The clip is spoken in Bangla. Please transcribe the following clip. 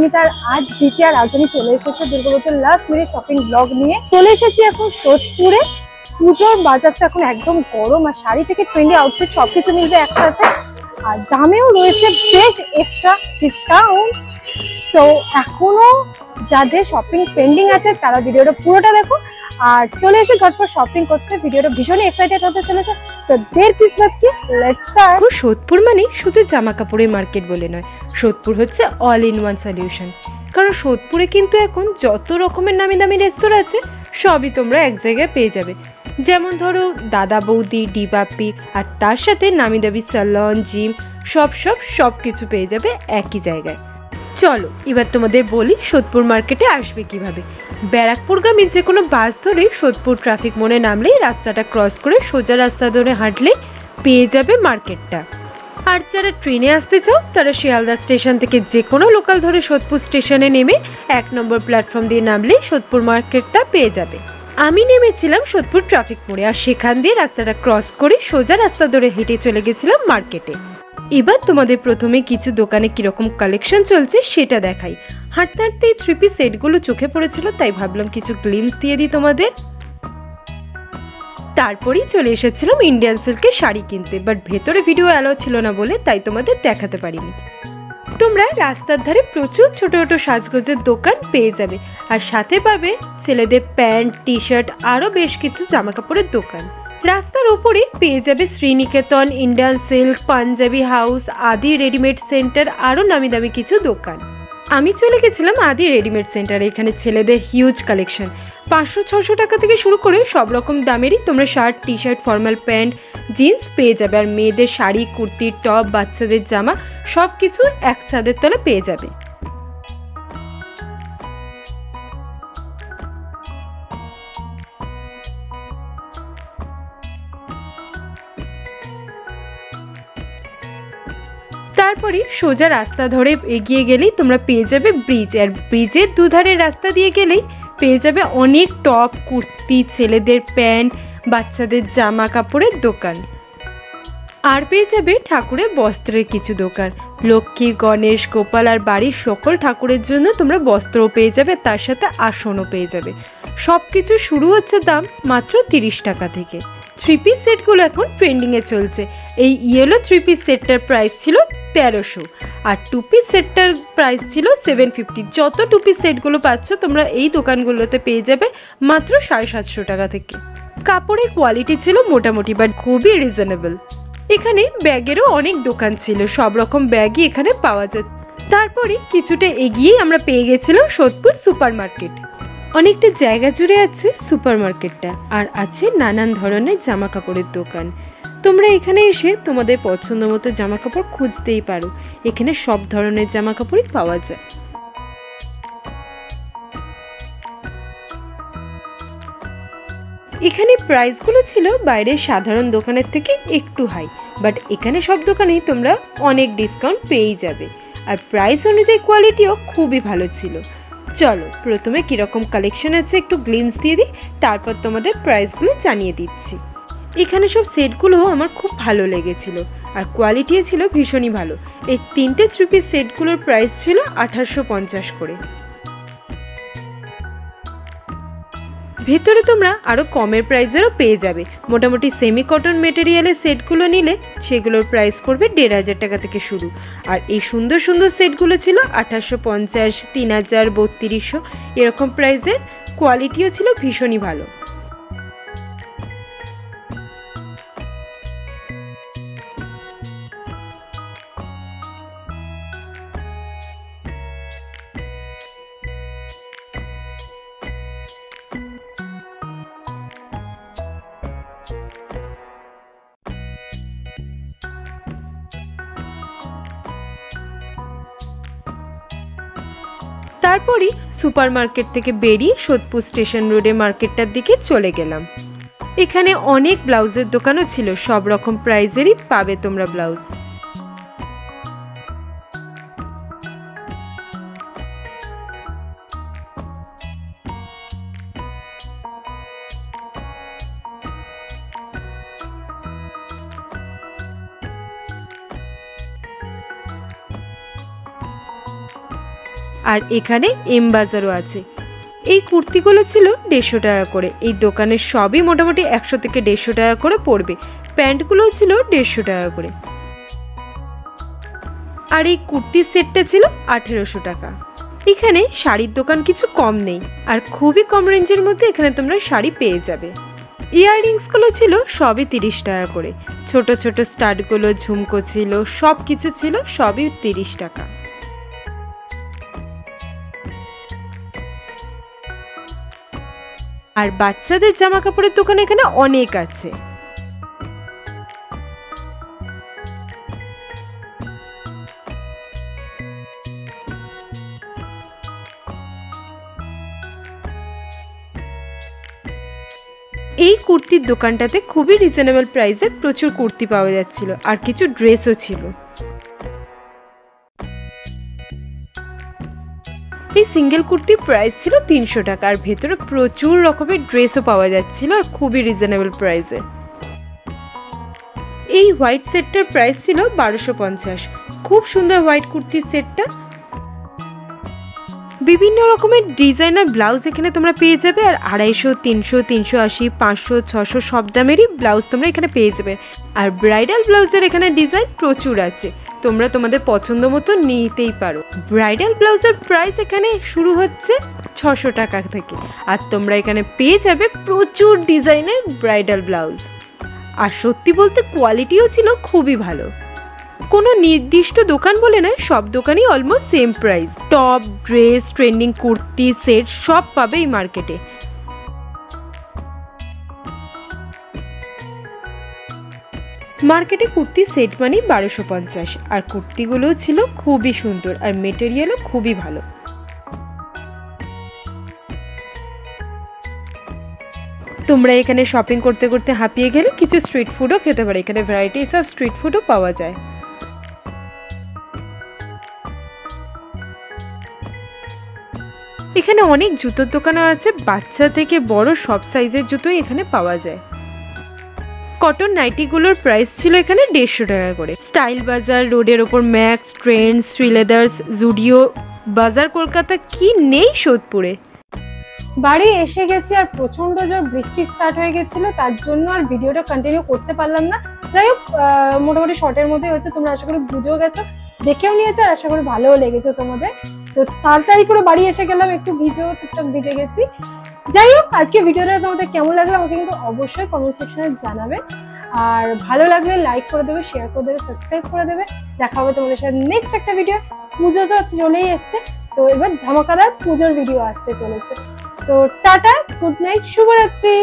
রাজধানীতে। আর আজ দ্বিতীয় রাজধানী চলে এসেছে দুর্গাপুজোর লাস্ট মিনিট শপিং ব্লগ নিয়ে। চলে এসেছি এখন সোদপুরে। পুজোর বাজারটা এখন একদম গরম, আর শাড়ি থেকে ট্রেন্ডি আউটফিট সবকিছু মিলবে একসাথে, আর দামেও রয়েছে বেশ এক্সট্রা ডিসকাউন্ট। সো এখনো যাদের শপিং পেন্ডিং আছে তারা ভিডিওটা পুরোটা দেখো, আর চলে এসে ঝটপট শপিং করতে। ভিডিওটা ভীষণই এক্সাইটেড হতে চলেছে। সো দের কিসবাত কি, লেটস স্টার্ট। সোদপুর মানে শুধু জামা কাপড়ের মার্কেট বলে নয়, সোদপুর হচ্ছে অল ইন ওয়ান সলিউশন। কারণ সোদপুরে কিন্তু এখন যত রকমের নামি দামি রেস্তোরাঁ আছে সবই তোমরা এক জায়গায় পেয়ে যাবে। যেমন ধরো দাদা বৌদি, ডিবাপি, আর তার সাথে নামি দামি স্যালন, জিম, সব কিছু পেয়ে যাবে একই জায়গায়। চলো এবার তোমাদের বলি সোদপুর মার্কেটে আসবে কিভাবে। ব্যারাকপুরগামী যে কোনো বাস ধরে সোদপুর ট্রাফিক মোড়ে নামলেই রাস্তাটা ক্রস করে সোজা রাস্তা ধরে হাঁটলেই পেয়ে যাবে মার্কেটটা। আর যারা ট্রেনে আসতে চাও তারা শিয়ালদা স্টেশন থেকে যে কোনো লোকাল ধরে সোদপুর স্টেশনে নেমে 1 নম্বর প্ল্যাটফর্ম দিয়ে নামলেই সোদপুর মার্কেটটা পেয়ে যাবে। আমি নেমেছিলাম সোদপুর ট্রাফিক মোড়ে, আর সেখান দিয়ে রাস্তাটা ক্রস করে সোজা রাস্তা ধরে হেঁটে চলে গেছিলাম মার্কেটে। এবার তোমাদের প্রথমে কিছু দোকানে কিরকম কালেকশন চলছে সেটা দেখাই। হাঁটতে হাঁটতে এই 3 পিস সেটগুলো চোখে পড়েছিল, তাই ভাবলাম কিছু গ্লিমস দিয়ে দিই তোমাদের। তারপরেই চলে এসেছিলাম ইন্ডিয়ান সিল্কের শাড়ি কিনতে, বাট ভেতরে ভিডিও অ্যালাউ ছিল না বলে তাই তোমাদের দেখাতে পারিনি। তোমরা রাস্তার ধারে প্রচুর ছোট ছোট সাজগোজের দোকান পেয়ে যাবে, আর সাথে পাবে ছেলেদের প্যান্ট, টি শার্ট, আরও বেশ কিছু জামা কাপড়ের দোকান। রাস্তার ওপরে পেয়ে যাবে Sreeniketan, Indian silk, Punjabi house, Adi readymade centre, আরও নামি দামি কিছু দোকান। আমি চলে গেছিলাম আদি রেডিমেড সেন্টারে। এখানে ছেলেদের হিউজ কালেকশন, 500-600 টাকা থেকে শুরু করে সব রকম দামেরই তোমরা shirt, T shirt, formal pant, jeans পেয়ে যাবে। আর মেয়েদের শাড়ি, কুর্তি, টপ, বাচ্চাদের জামা সব কিছু এক ছাদের তলে পেয়ে যাবে। তারপরে সোজা রাস্তা ধরে এগিয়ে গেলেই তোমরা পেয়ে যাবে ব্রিজ, আর ব্রিজের দুধারের রাস্তা দিয়ে গেলেই পেয়ে যাবে অনেক টপ, কুর্তি, ছেলেদের প্যান্ট, বাচ্চাদের জামা কাপড়ের দোকান। আর পেয়ে যাবে ঠাকুরের বস্ত্রের কিছু দোকান। লক্ষ্মী, গণেশ, গোপাল আর বাড়ির সকল ঠাকুরের জন্য তোমরা বস্ত্রও পেয়ে যাবে, তার সাথে আসনও পেয়ে যাবে। সব কিছু শুরু হচ্ছে দাম মাত্র 30 টাকা থেকে। 3 পিস সেটগুলো এখন ট্রেন্ডিংয়ে চলছে। এই ইয়েলো 3 পিস সেটটার প্রাইস ছিল 1300, আর 2 পিস সেটটার প্রাইস ছিল 750। যত 2 পিস সেটগুলো পাচ্ছ তোমরা এই দোকানগুলোতে পেয়ে যাবে মাত্র 750 টাকা থেকে। কাপড়ের কোয়ালিটি ছিল মোটামুটি, বাট খুবই রিজনেবল। এখানে ব্যাগেরও অনেক দোকান ছিল, সব রকম ব্যাগই এখানে পাওয়া যায়। তারপরে কিছুটা এগিয়েই আমরা পেয়ে গেছিলাম সোদপুর সুপার মার্কেট। অনেকটা জায়গা জুড়ে আছে সুপার মার্কেটটা, আর আছে নানান ধরনের জামা কাপড়ের দোকান। তোমরা এখানে এসে তোমাদের পছন্দ মতো জামা কাপড় খুঁজতেই পারো। এখানে সব ধরনের জামা কাপড়ই পাওয়া যায়। এখানে প্রাইসগুলো ছিল বাইরের সাধারণ দোকানের থেকে একটু হাই, বাট এখানে সব দোকানেই তোমরা অনেক ডিসকাউন্ট পেয়েই যাবে, আর প্রাইস অনুযায়ী কোয়ালিটিও খুবই ভালো ছিল। চলো প্রথমে কীরকম কালেকশন আছে একটু গ্লিমস দিয়ে দিই, তারপর তোমাদের প্রাইসগুলো জানিয়ে দিচ্ছি। এখানে সব সেটগুলো আমার খুব ভালো লেগেছিল, আর কোয়ালিটিও ছিল ভীষণই ভালো। এই 3টে 3 পিস সেটগুলোর প্রাইস ছিল 1850 করে। ভেতরে তোমরা আরও কমের প্রাইসেরও পেয়ে যাবে। মোটামুটি সেমি কটন মেটেরিয়ালের সেটগুলো নিলে সেগুলোর প্রাইস পড়বে 1500 টাকা থেকে শুরু। আর এই সুন্দর সুন্দর সেটগুলো ছিল 1850, 3000, 3200 এরকম প্রাইসের। কোয়ালিটিও ছিল ভীষণই ভালো। তারপরই সুপার মার্কেট থেকে বেরিয়ে সোদপুর স্টেশন রোডে মার্কেটটার দিকে চলে গেলাম। এখানে অনেক ব্লাউজের দোকানও ছিল, সব রকম প্রাইসেরই পাবে তোমরা ব্লাউজ। আর এখানে এম বাজারও আছে। এই কুর্তিগুলো ছিল 150 টাকা করে। এই দোকানের সবই মোটামুটি 100 থেকে 150 টাকা করে পড়বে। প্যান্টগুলোও ছিল 150 টাকা করে। আর এই কুর্তির সেটটা ছিল 1800 টাকা। এখানে শাড়ির দোকান কিছু কম নেই, আর খুবই কম রেঞ্জের মধ্যে এখানে তোমরা শাড়ি পেয়ে যাবে। ইয়াররিংসগুলো ছিল সবই 30 টাকা করে। ছোট ছোট স্টাডগুলো, ঝুমকো ছিল, সব কিছু ছিল সবই 30 টাকা। আর বাচ্চাদের জামা কাপড়ের দোকান এখানে অনেক আছে। এই কুর্তির দোকানটাতে খুবই রিজনেবল প্রাইসে প্রচুর কুর্তি পাওয়া যাচ্ছিল, আর কিছু ড্রেসও ছিল। এই সিঙ্গেল কুর্তির প্রাইস ছিল 300 টাকা, আর ভেতরে প্রচুর রকমের ড্রেসও পাওয়া যাচ্ছিল আর খুবই রিজনেবল প্রাইসে। এই হোয়াইট সেটটার প্রাইস ছিল 1250। খুব সুন্দর হোয়াইট কুর্তির সেটটা। বিভিন্ন রকমের ডিজাইনার ব্লাউজ এখানে তোমরা পেয়ে যাবে, আর 250, 300, 380, 500, 600 সব দামেরই ব্লাউজ তোমরা এখানে পেয়ে যাবে। আর ব্রাইডাল ব্লাউজের এখানে ডিজাইন প্রচুর আছে, তোমরা তোমাদের পছন্দ মতো নিতেই পারো। ব্রাইডাল ব্লাউজের প্রাইস এখানে শুরু হচ্ছে 600 টাকা থেকে, আর তোমরা এখানে পেয়ে যাবে প্রচুর ডিজাইনের ব্রাইডাল ব্লাউজ। আর সত্যি বলতে কোয়ালিটিও ছিল খুবই ভালো। কোনো নির্দিষ্ট দোকান বলে নয়, সব দোকানই almost same price. Top, dress, trending kurti, set সব পাবে এই মার্কেটে। মার্কেটে কুর্তি সেট মানে 1250, আর কুর্তিগুলোও ছিল খুবই সুন্দর, আর মেটেরিয়ালও খুবই ভালো। তোমরা এখানে শপিং করতে করতে হাঁপিয়ে গেলে কিছু স্ট্রিট ফুডও খেতে পারো। এখানে ভ্যারাইটিস অফ স্ট্রিট ফুডও পাওয়া যায়। এখানে অনেক জুতোর দোকানও আছে, বাচ্চা থেকে বড় সব সাইজের জুতোই এখানে পাওয়া যায়। কটন নাইটিগুলোর প্রাইস ছিল এখানে 150 টাকা করে। স্টাইল বাজার, রোডের ওপর ম্যাক্স, ট্রেন্ডস, শ্রীলেদার্স, জুডিও, বাজার কলকাতা কি নেই সোদপুরে। বাড়ি এসে গেছি আর প্রচন্ড জোর বৃষ্টি স্টার্ট হয়ে গেছিল, তার জন্য আর ভিডিওটা কন্টিনিউ করতে পারলাম না। যাই হোক, মোটামুটি শর্টের মধ্যে হচ্ছে, তোমরা আশা করি বুঝেও গেছো, দেখেও নিয়েছো, আর আশা করি ভালোও লেগেছে তোমাদের। তো তাড়াতাড়ি করে বাড়ি এসে গেলাম, একটু ভিজেও টুকটাক ভিজে গেছি। যাই হোক, আজকে ভিডিওটা তোমাদের কেমন লাগলো আমাকে কিন্তু অবশ্যই কমেন্ট সেকশনে জানাবে। আর ভালো লাগলে লাইক করে দেবে, শেয়ার করে দেবে, সাবস্ক্রাইব করে দেবে। দেখা হবে তোমাদের সাথে নেক্সট একটা ভিডিও। পুজো তো চলেই এসছে, তো এবার ধামাকাদার পুজোর ভিডিও আসতে চলেছে। তো টাটা, গুড নাইট, শুভরাত্রি।